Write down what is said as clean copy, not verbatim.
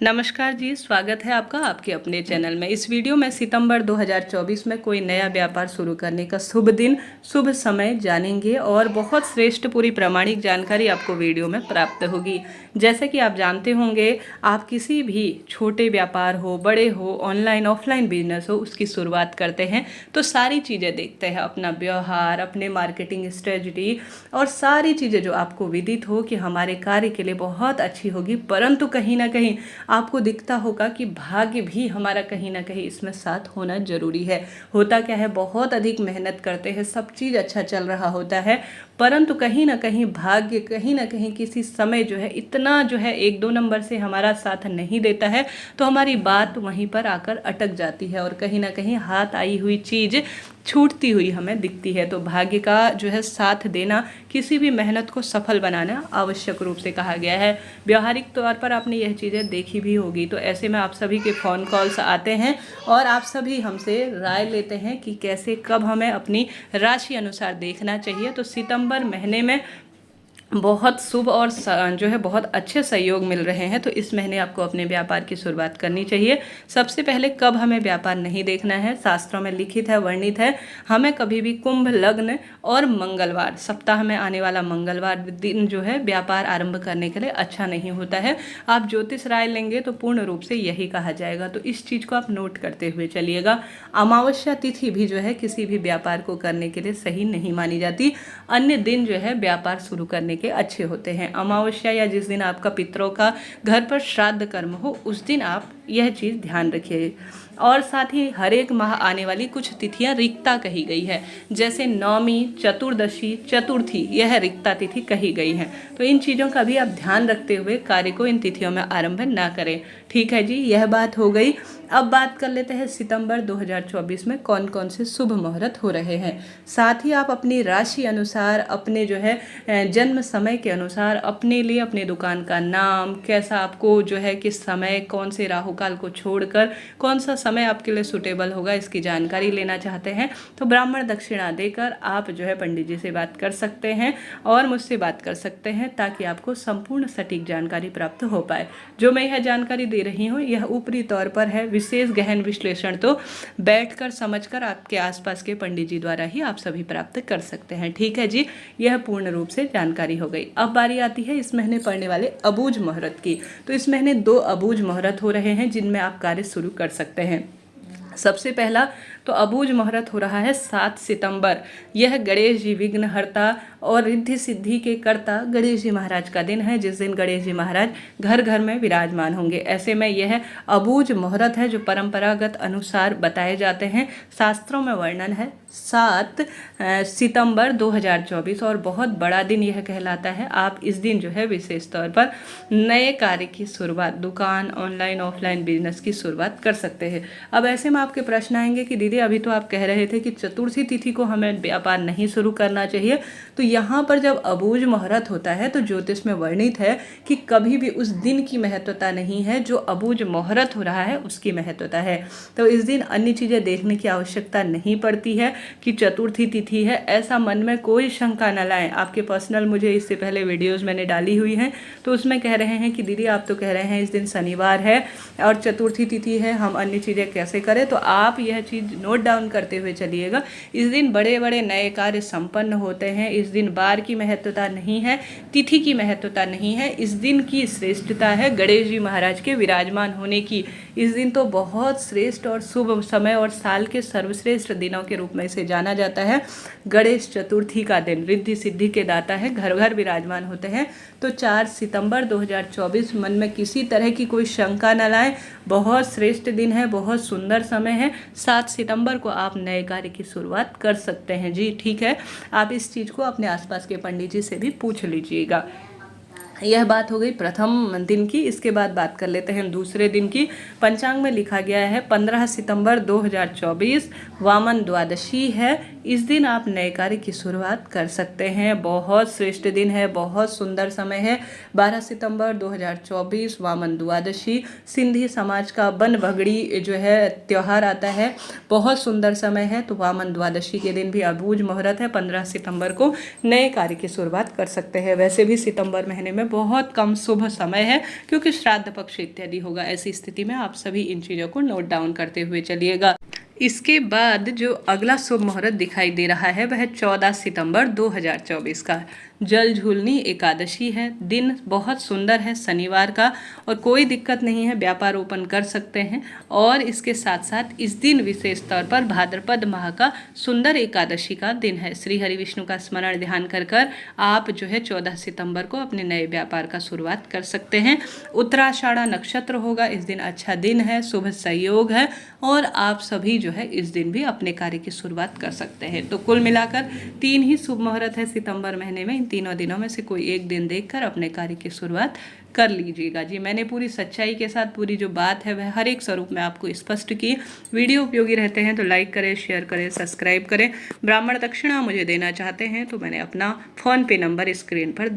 नमस्कार जी, स्वागत है आपका आपके अपने चैनल में। इस वीडियो में सितंबर 2024 में कोई नया व्यापार शुरू करने का शुभ दिन, शुभ समय जानेंगे और बहुत श्रेष्ठ पूरी प्रामाणिक जानकारी आपको वीडियो में प्राप्त होगी। जैसे कि आप जानते होंगे, आप किसी भी छोटे व्यापार हो, बड़े हो, ऑनलाइन ऑफलाइन बिजनेस हो, उसकी शुरुआत करते हैं तो सारी चीज़ें देखते हैं, अपना व्यवहार, अपने मार्केटिंग स्ट्रेटजी और सारी चीज़ें जो आपको विदित हो कि हमारे कार्य के लिए बहुत अच्छी होगी। परंतु कहीं ना कहीं आपको दिखता होगा कि भाग्य भी हमारा कहीं ना कहीं इसमें साथ होना जरूरी है। होता क्या है, बहुत अधिक मेहनत करते हैं, सब चीज़ अच्छा चल रहा होता है, परंतु कहीं ना कहीं भाग्य कहीं ना कहीं किसी समय जो है इतना जो है 1-2 नंबर से हमारा साथ नहीं देता है, तो हमारी बात वहीं पर आकर अटक जाती है और कहीं ना कहीं हाथ आई हुई चीज़ छूटती हुई हमें दिखती है। तो भाग्य का जो है साथ देना, किसी भी मेहनत को सफल बनाना आवश्यक रूप से कहा गया है। व्यवहारिक तौर पर आपने यह चीज़ें देखी भी होगी। तो ऐसे में आप सभी के फ़ोन कॉल्स आते हैं और आप सभी हमसे राय लेते हैं कि कैसे कब हमें अपनी राशि अनुसार देखना चाहिए। तो सितंबर महीने में बहुत शुभ और जो है बहुत अच्छे सहयोग मिल रहे हैं, तो इस महीने आपको अपने व्यापार की शुरुआत करनी चाहिए। सबसे पहले कब हमें व्यापार नहीं देखना है, शास्त्रों में लिखित है, वर्णित है, हमें कभी भी कुंभ लग्न और मंगलवार, सप्ताह में आने वाला मंगलवार दिन जो है व्यापार आरंभ करने के लिए अच्छा नहीं होता है। आप ज्योतिष राय लेंगे तो पूर्ण रूप से यही कहा जाएगा, तो इस चीज़ को आप नोट करते हुए चलिएगा। अमावस्या तिथि भी जो है किसी भी व्यापार को करने के लिए सही नहीं मानी जाती। अन्य दिन जो है व्यापार शुरू करने के अच्छे होते हैं। अमावस्या या जिस दिन आपका पितरों का घर पर श्राद्ध कर्म हो, उस दिन आप यह चीज़ ध्यान रखिए। और साथ ही हर एक माह आने वाली कुछ तिथियां रिक्ता कही गई है, जैसे नवमी, चतुर्दशी, चतुर्थी, यह रिक्ता तिथि कही गई है। तो इन चीज़ों का भी आप ध्यान रखते हुए कार्य को इन तिथियों में आरंभ ना करें। ठीक है जी, यह बात हो गई। अब बात कर लेते हैं सितंबर 2024 में कौन कौन से शुभ मुहूर्त हो रहे हैं। साथ ही आप अपनी राशि अनुसार, अपने जो है जन्म समय के अनुसार अपने लिए अपने दुकान का नाम, कैसा आपको जो है किस समय, कौन से राहु काल को छोड़कर कौन सा समय आपके लिए सूटेबल होगा, इसकी जानकारी लेना चाहते हैं तो ब्राह्मण दक्षिणा देकर आप जो है पंडित जी से बात कर सकते हैं और मुझसे बात कर सकते हैं, ताकि आपको संपूर्ण सटीक जानकारी प्राप्त हो पाए। जो मैं यह जानकारी दे रही हूँ यह ऊपरी तौर पर है, विशेष गहन विश्लेषण तो बैठकर समझकर आपके आसपास के पंडित जी द्वारा ही आप सभी प्राप्त कर सकते हैं। ठीक है जी, यह पूर्ण रूप से जानकारी हो गई। अब बारी आती है इस महीने पड़ने वाले अबूझ मुहूर्त की। तो इस महीने 2 अबूझ मुहूर्त हो रहे हैं जिनमें आप कार्य शुरू कर सकते हैं। सबसे पहला तो अबूझ मुहूर्त हो रहा है 7 सितंबर। यह गणेश जी विघ्नहर्ता और रिद्धि सिद्धि के कर्ता गणेश जी महाराज का दिन है, जिस दिन गणेश जी महाराज घर घर में विराजमान होंगे। ऐसे में यह अबूझ मुहूर्त है जो परंपरागत अनुसार बताए जाते हैं। शास्त्रों में वर्णन है 7 सितंबर 2024 और बहुत बड़ा दिन यह कहलाता है। आप इस दिन जो है विशेष तौर पर नए कार्य की शुरुआत, दुकान, ऑनलाइन ऑफलाइन बिजनेस की शुरुआत कर सकते हैं। अब ऐसे में आपके प्रश्न आएंगे कि दीदी अभी तो आप कह रहे थे कि चतुर्थी तिथि को हमें व्यापार नहीं शुरू करना चाहिए। तो यहाँ पर जब अबूझ मुहूर्त होता है तो ज्योतिष में वर्णित है कि कभी भी उस दिन की महत्वता नहीं है, जो अबूझ मुहूर्त हो रहा है उसकी महत्वता है। तो इस दिन अन्य चीज़ें देखने की आवश्यकता नहीं पड़ती है कि चतुर्थी तिथि है, ऐसा मन में कोई शंका न लाएं। आपके पर्सनल मुझे इससे पहले वीडियोज़ मैंने डाली हुई हैं, तो उसमें कह रहे हैं कि दीदी आप तो कह रहे हैं इस दिन शनिवार है और चतुर्थी तिथि है, हम अन्य चीज़ें कैसे करें। तो आप यह चीज़ नोट डाउन करते हुए चलिएगा। इस दिन बड़े बड़े नए कार्य संपन्न होते हैं। इस दिन बार की महत्वता नहीं है, तिथि की महत्वता नहीं है, इस दिन की श्रेष्ठता है गणेश जी महाराज के विराजमान होने की। इस दिन तो बहुत श्रेष्ठ और शुभ समय और साल के सर्वश्रेष्ठ दिनों के रूप में इसे जाना जाता है। गणेश चतुर्थी का दिन रिद्धि सिद्धि के दाता है, घर घर विराजमान होते हैं। तो 4 सितंबर 2024 मन में किसी तरह की कोई शंका न लाएं, बहुत श्रेष्ठ दिन है, बहुत सुंदर समय है। 7 सितंबर को आप नए कार्य की शुरुआत कर सकते हैं जी। ठीक है, आप इस चीज़ को अपने आसपास के पंडित जी से भी पूछ लीजिएगा। यह बात हो गई प्रथम दिन की। इसके बाद बात कर लेते हैं दूसरे दिन की। पंचांग में लिखा गया है 15 सितंबर 2024 वामन द्वादशी है। इस दिन आप नए कार्य की शुरुआत कर सकते हैं। बहुत श्रेष्ठ दिन है, बहुत सुंदर समय है। 12 सितंबर 2024 वामन द्वादशी, सिंधी समाज का बन भगड़ी जो है त्यौहार आता है। बहुत सुंदर समय है। तो वामन द्वादशी के दिन भी अबूझ मुहूर्त है। 15 सितंबर को नए कार्य की शुरुआत कर सकते हैं। वैसे भी सितंबर महीने में बहुत कम शुभ समय है, क्योंकि श्राद्ध पक्ष इत्यादि होगा। ऐसी स्थिति में आप सभी इन चीज़ों को नोट डाउन करते हुए चलिएगा। इसके बाद जो अगला शुभ मुहूर्त दिखाई दे रहा है वह 14 सितंबर 2024 का जल झूलनी एकादशी है। दिन बहुत सुंदर है शनिवार का, और कोई दिक्कत नहीं है, व्यापार ओपन कर सकते हैं। और इसके साथ साथ इस दिन विशेष तौर पर भाद्रपद माह का सुंदर एकादशी का दिन है। श्री हरि विष्णु का स्मरण ध्यान कर आप जो है 14 सितंबर को अपने नए व्यापार का शुरुआत कर सकते हैं। उत्तराषाढ़ा नक्षत्र होगा इस दिन, अच्छा दिन है, शुभ संयोग है, और आप सभी जो है इस दिन भी अपने कार्य की शुरुआत कर सकते हैं। तो कुल मिलाकर 3 ही शुभ मुहूर्त है सितंबर महीने में। इन तीनों दिनों में से कोई एक दिन देखकर अपने कार्य की शुरुआत कर लीजिएगा। जी, मैंने पूरी सच्चाई के साथ पूरी जो बात है वह हर एक स्वरूप में आपको स्पष्ट की। वीडियो उपयोगी रहते हैं तो लाइक करें, शेयर करें, सब्सक्राइब करें। ब्राह्मण दक्षिणा मुझे देना चाहते हैं तो मैंने अपना फ़ोन पे नंबर स्क्रीन पर